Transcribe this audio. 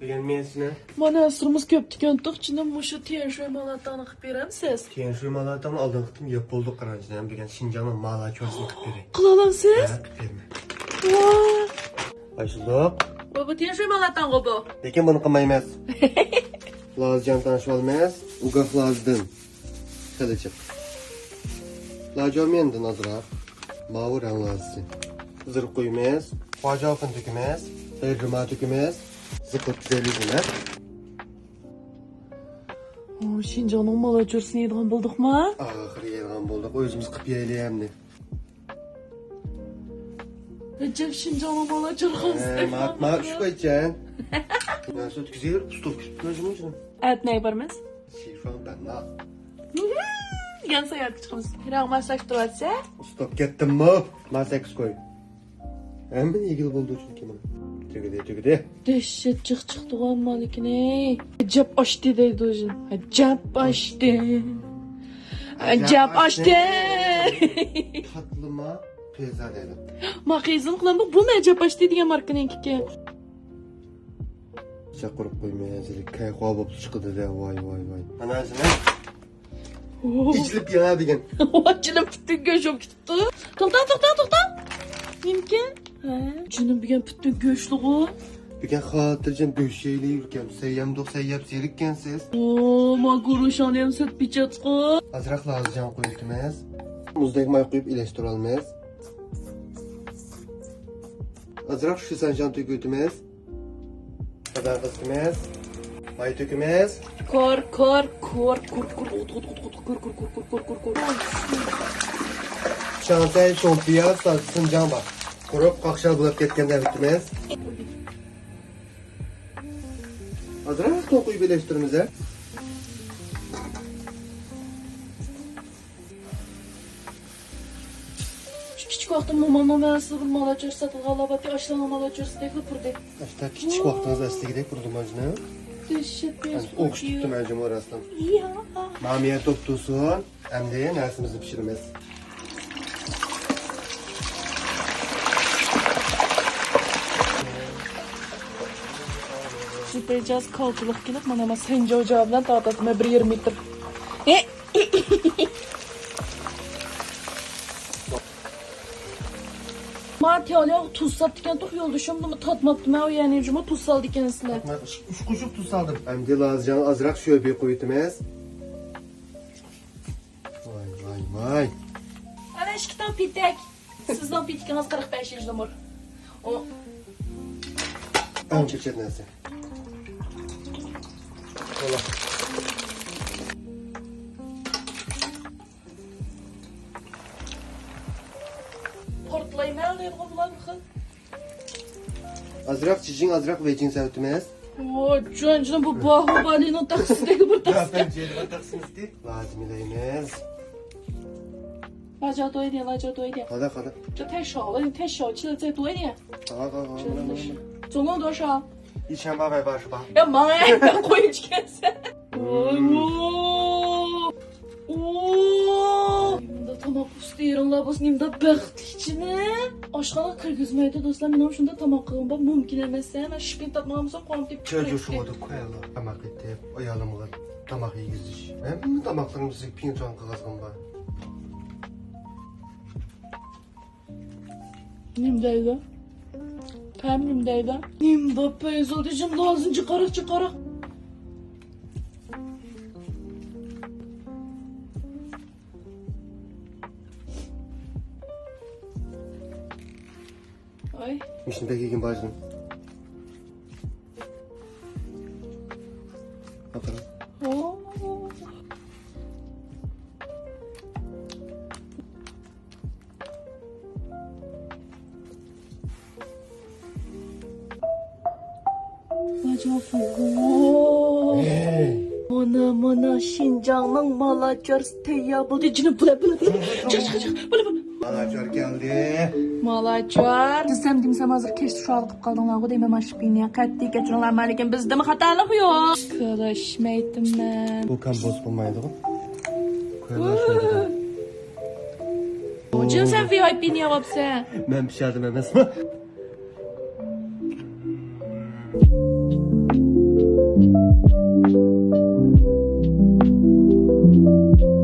Beğenmeyesine. Bana asırımız köptüköntlük içinde muşu tiyenşoy malatağını kıp veremsiz. Tiyenşoy maladan aldığım yapıldı qarancına. Hem degan Şinjan'ın mala körsün kıp vereyim. Kılalan siz? Ha, kıp verme. Vaa. Ayşuluk. Baba tiyenşoy malatağın bu. Lekin bunu qilmaymiz. Lazcan tanışıp olmayız. Ugaq lazdan. Kılıcık. Lacan mendin azraq. Mavur anlarsın. Zırh koymayız. Pajafın tükümez. Ergüma tükümez. Zıkıp güzelliğine. Şincanın mala çörsün yediğin bulduk mu? Ahır yelğan bulduk. Özümüz qıp yeyleyemdi. Recep Şincanın mala çörsün. Mat şu koyacağın. Nasıl güzel stop kütmezim için. Evet ne yaparımız? Şifan ben na. Yan sayar çıkımız. Hirağ masak duvarsa. Stop gittim mi? Masaks koy. Hem ben ilgili bulduğu için kim onu? Tügüde. Dehşet çık doğan malikine. Acap açtı deydi o gün. Acap açtı. Acap açtı. Tatlıma peyza dedim. Makizm kılandık bu mu acap açtı diye markanın kike. Çakırıp koymaya zelik. Kay kuabap çıkıdı da vay. Anasını. İçilip yana degen. Açılım bütün göçüm tuttu. Toktan. Mümkün. Canım bir bütün göçlüğü. Bugün hatırcan döşeyle yürürken seyyap serikken siz. Ooo maguru şanıyam süt biçatqı. Azraq lazcan koyultumaz. Muzdek may koyup iyileştir almaz. Azraq şu sancan tökütümez. Kadar kıstımaz. May tökümez. Kor. Şantay şompiya sıncan var. Kurup kakşal bulap ketkende bitmez. Azraq tokuyu birleştirimiz ha. Küçük vaxtım mamamla ben sığır mala çörsə qalabati aşlana mala çörsə deyib purdu. Hatta küçük vaxtınızda əsliqidək qurdum acını. Dehşet bir Ox tuttum əncəm orasından. Ya. Mamiye toptusun. Hem de nersimizi pişirmez. Süpercaz kalçılık gelip manama sence ocağımdan dağıtatıma bir 20 metre. Matiyalya tuz sat diken tuh yolduşum bunu tatmadım o yani ucuma tuz sal dikenisine. Üç kuşuk tuz saldım. Hem de lazcan azraq şöbeye koyutumuz. Vay. Ana eşkiden pitek. Sizden pitkiniz 45 yaşında mor. O Ön çeçet neyse. Ola. portlayma alayım bunlar bakın. Azraq çiçin azraq vecin sevtumuz. O canım bu Bahubalinin taksideki bir taksi. Ben celime taksiniz değil. Lazım ileyimiz. Laca多一点，laca多一点。 Hadi. 这太少了，你太少吃的再多一点。 Hadi. 真的是，总共多少？ 1888. 要忙哎，要回去看噻。Oo. Nimda tamak üstü yarınlar olsun, nimda bəxt içine. Aşkana kırgızmaydı dostlar, benim şunda tamak kığımba mümkün emezse. Ben şüphin tatmağımızdan koyam deyip Çocuğu şu modu koyalım. Tamak etip, oyalımlar. Tamak iyi giziş. Ben mi tamaklarımızı pincan kağızgın var? Nimdeydi? Pem nimdeydi? Nimda peyzo diyeceğim lazım çıkarak. Ay. İşte gelin bacım. Bakalım. Oo. Acaba bu. Hey. Mana Şincan'ın malacağız teyya buldu. Cini bula. Çık. Bula. Malacör geldi. Malacağız. Desem hazır keşti şu alıp kaldın. Ağu demem aşık beni ya. Katli geçiyorlar maliken bizde mi hatalık yok. Kırışmaydım ben. Bu kan boz bulmaydı bu. Koyarlar şöyle. Hocam sen VIP'ni yapapsa. Ben pişerdim emez mi? Aa,